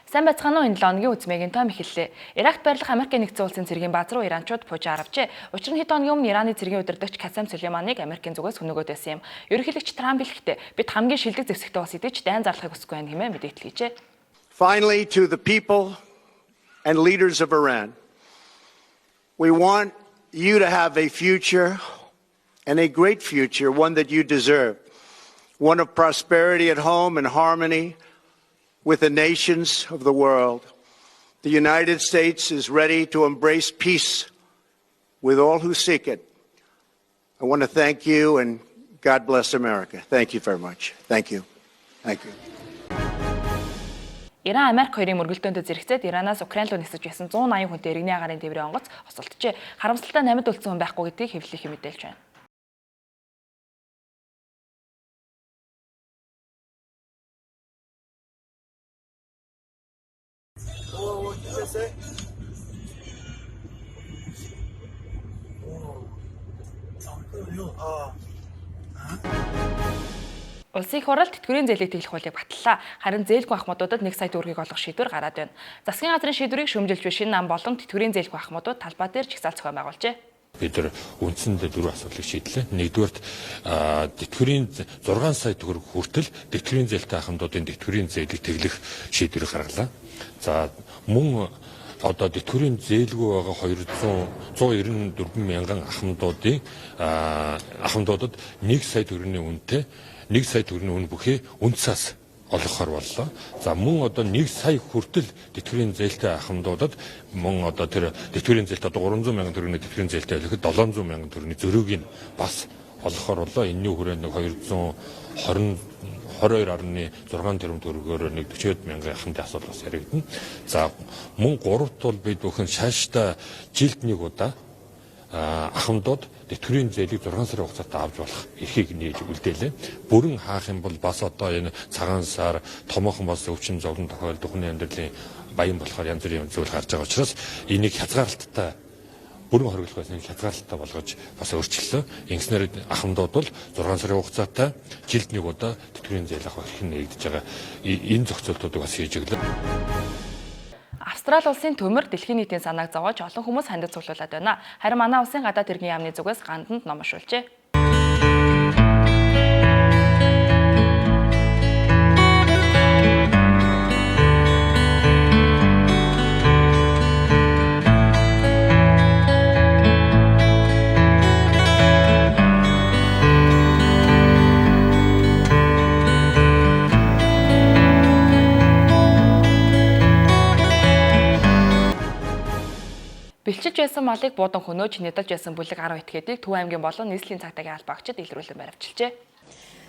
Сайн байцгаана уу, энэ 7 өдрийн үзмээгийн том эхэллээ. Иракт байрлах Америкийн нэгдсэн улсын цэргийн бааз руу иранчууд пуужаа авчээ. Учир нь хэд хоногийн өмнө Ираны цэргийн удирдагч Касем Сулейманыг Америкийн зүгээс хөнөөгөөд байсан юм. Ерөнхийлөгч Трамп хэлэхдээ бид хамгийн шилдэг зэвсэгтэй ус идэж дайн зарлахыг хүсэхгүй байна хэмээн мэдээлэл хийжээ. Finally, to the people and leaders of Iran, we want you to have a future and a great future, one that you deserve, one of prosperity at home and harmony with the nations of the world. The United States is ready to embrace peace with all who seek it. I want to thank you and God bless America. Thank you very much. Thank you. Thank you. Иран Америк хоёрын мөргөлдөөнтэй зэрэгцээд Иранаас Украин руу нисэж байсан 180 хүнтэй иргэний агарын тээврийн онгоц осолтжээ. Харамсалтай намид үлдсэн хүн байхгүй гэдгийг хэвлэлийнхэн мэдээлж байна. Улсын их хурлд тэтгэврийн зээлийг тэглэх хуулийг батллаа. Харин зээлгүй ахмадуудад 1 сая төгрөгийг олгох шийдвэр гараад байна. Засгийн газрын шийдвэрийг шүүмжилж буй шинэ нам болон тэтгэврийн зээлгүй ахмадууд талбай дээр чигсаал зохион байгуулжээ. Бид нар үндсэндээ 4 асуудлыг шийдлээ. Нэгдүгээрт тэтгэврийн 6 сая төгрөг хүртэл тэтгэврийн зээлтэй ахмадуудын тэтгэврийн зээлийг тэглэх шийдвэрийг гаргалаа. За мөн одоо тэтгэврийн зээлгүй байгаа 194 мянган ахмадуудад 1 сая төгрөгийн үнэтэй 1 сая төгрөгийн үн бүхий үнцээс олгохоор боллоо. За мөн одоо 1 сая хүртэл тэтгэврийн зээлтэй ахмадуудад мөн одоо тэр тэтгэврийн зээлтэй одоо 300 мянган төгрөгийн тэтгэврийн зээлтэй олоход 700 мянган төгрөгийн зөрүүг нь бас олгохоор боллоо. Энэний хүрээнд 22.6 тэрбум төгрөгөөр 40 мянган ахмадын асуудал бас яригдана. За мөн 3-т бол бид бүхэн шаашдаа жилд нэг удаа ахмадууд тэтгэврийн зээлийг 6 сарын хугацаатай авч болох эрхийг нээж үлдээлээ. Бүрэн хаах юм бол бас одоо энэ цагаан сар томоохон бас өвчин зовлон тохиолдох хүний амьдралын баян болохоор янз бүрийн зүйл гарч байгаа учраас энийг хязгаарлалттай бүрэн хориглох байсныг хязгаарлалттай болгож бас өөрчлөлөө. Ингэснээр ахмадууд бол 6 сарын хугацаатай жилд нэг удаа тэтгэврийн зээл авах эрх нь нэгдэж байгаа. Энэ зохицуултуудыг бас хийж өглөө. Австрали улсын төмөр дэлхийн нийтийн санааг зовоож олон хүмүүс хандаж цуглуулад байна. Харин манай улсын гадаад иргэн яамны зүгээс ганданд ном уншуулжээ. Бэлчиж байсан малыг буудан хөнөөж нэдэлж байсан бүлэг 10 этгээдийг Төв аймгийн болон нийслэлийн цагтаагийн албаагчид илрүүлэн баривчилжээ.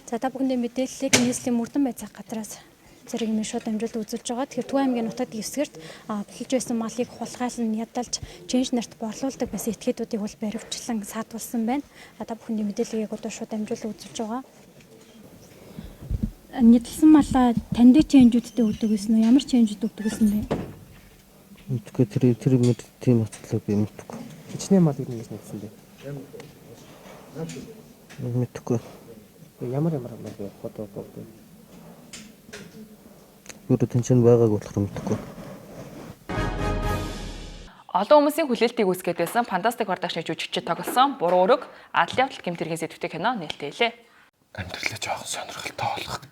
За та бүхэндээ мэдээллийг нийслэлийн мөрдөн байцаах газраас зэрэг юм шууд амжилт үзүүлж байгаа. Тэгэхээр Төв аймгийн нутагт эсгэрт бэлчиж байсан малыг хулгайлан ядалж чинж нарт борлуулдаг байсан этгээдүүдийг бол баривчлан саатуулсан байна. Та бүхэндээ мэдээллийг одоо шууд амжилт үзүүлж байгаа. Нэдэлсэн малаа танд чинжүүдтэй өгдөг гэсэн үү? Ямар чинжүүд өгдөг гэсэн бэ? Тэгэхээр тэр мэд тийм батлаа би мэдгүй. Хичнээн мал ирнэ гэж нэгсэн бэ. Мэдгүй. Ямар мал бэ? Фото фото. Юу тэнцэн байгааг болохоор мэдгүй. Олон хүмүүсийн хүлээлтийг үүсгэж байсан фантастик продакшны жүжигчид тоглосон Буруу өрөг Адлын явдал гэмтэргийн сэдвтэй кино нээлттэйлээ. Амьдралаа жоохон сонирхолтой болгох.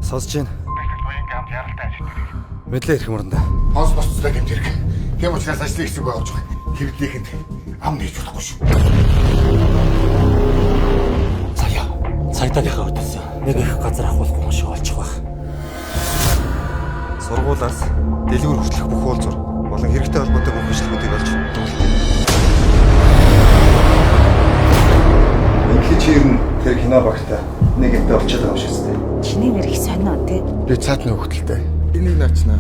Сонсож байна. Мэдлээ ирэх мөрөндөө. Хонс босцлоо гэмт хэрэг. Тийм учраас ажлын хэсэг байгуулж байгаа. Хэвлээхэнд ам нээж болохгүй шүү. Цагдаагийнхаа өдөөс нэг их газар авахгүй хүн шиг олчих баг. Сургуулаас дэлгүүр хүртэлх бүх уулзуур болон хэрэгтэй холбоотой бүх бичлэгүүдийг олж дуулдаг. Инхи чирэн тэр кино багтаа нэг évтэй олчиход байгаа юм шиг үстэй. Чиний нэр их сонио тий. Би цаатны хөлтөлтэй. Энийг наачнаа.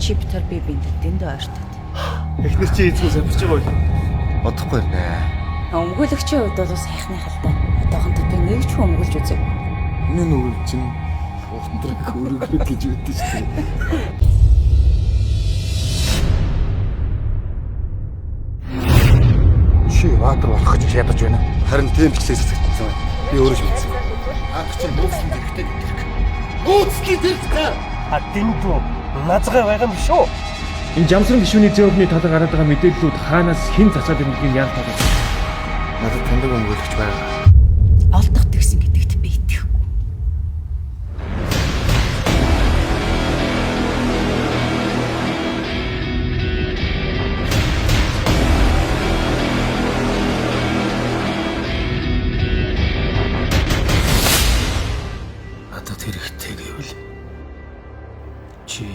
Чи битэр би дэндээ ойртод. Эхнэр чи эзгүй самбирч байгаа юу? Бодохгүй нэ. Өмгөөлөгчийн хувьд бол сайхны халтай. Одоохондоо би нэг ч өмгөөлж үзег. Энэ нүгэл чинь уртдраг өргөд гэж үдэж шүү дээ. Чи ватер болох гэж ядаж байна. Харин тийм ч гэсэн сэтгэцсэн байна. Би өөрөө ч мэдсэн. Аад чинь нууцлын хэрэгтэй гэдэг. Нууцлын хэрэгтэй. Дэндүү назгай байгаа юм шүү. Энэ жамсрын гишүүний зөөвний талаар гараад байгаа мэдээллүүд хаанаас хэн цацаад ирнэгийг яан таа. Надад таньдаг өмгөөлөгч байгаа. Олдох тэгсэн гэдэгт би итгэхгүй. Надад хэрэгтэй гэвэл чи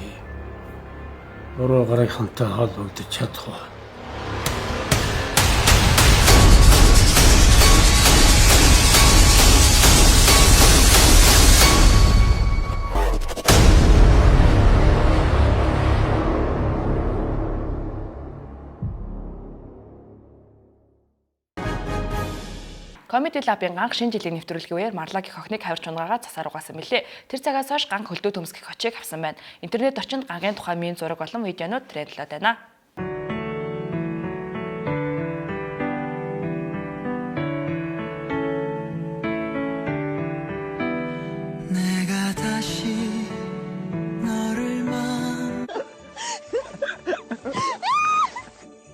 буруу гарынхантай холбогдож чадах уу? Comedy Lab-ын ганх шинэ жилийн нэвтрүүлгийн үеэр Марлаг гэх охиныг хавирч унагаагаа засаар угаасан мөлий. Тэр цагаас хойш ганх хөлдөө төмс гэх очийг авсан байна. Интернет орчинд гангийн тухай мийн зураг болон видеонууд трендлээд байна.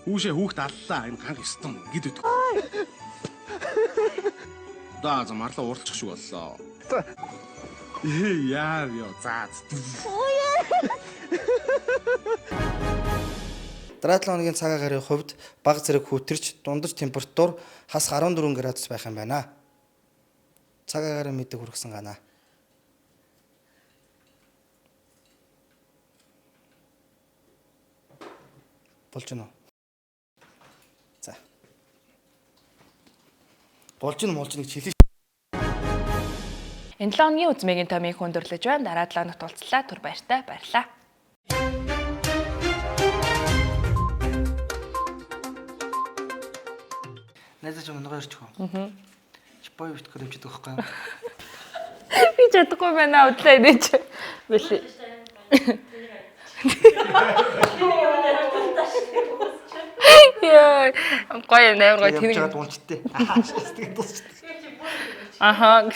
Хүүшээ хүүхд аллаа энэ ганх ёстон гэд өдөө. Даа замарлаа ууралчих шиг боллоо. Яа заац. Дараа 7 хоногийн цагаан гарын хувьд бага зэрэг хүтэрч дундаж температур хас 14 градус байх юм байна. Цагаан гарын мэдэг хүргэсэн гана. Болж гэнэ үү? За. Болж гэнэ гэж хэлээ. Энэ 7 хоногийн үзмээгийн томыг хөндөрлөж байна. Дараа 7 хоногт уулзлаа. Түр баяртай баярлаа. Найзаж өнөөгөө ирчих үү? Чипой бит кремчдэг байхгүй юу? Би чадахгүй байна удлаа идэж. Бэлээ. Яа, гоё нээр гоё тэнэг. Унчтай. Тэгээд дуусчихсан. Аха.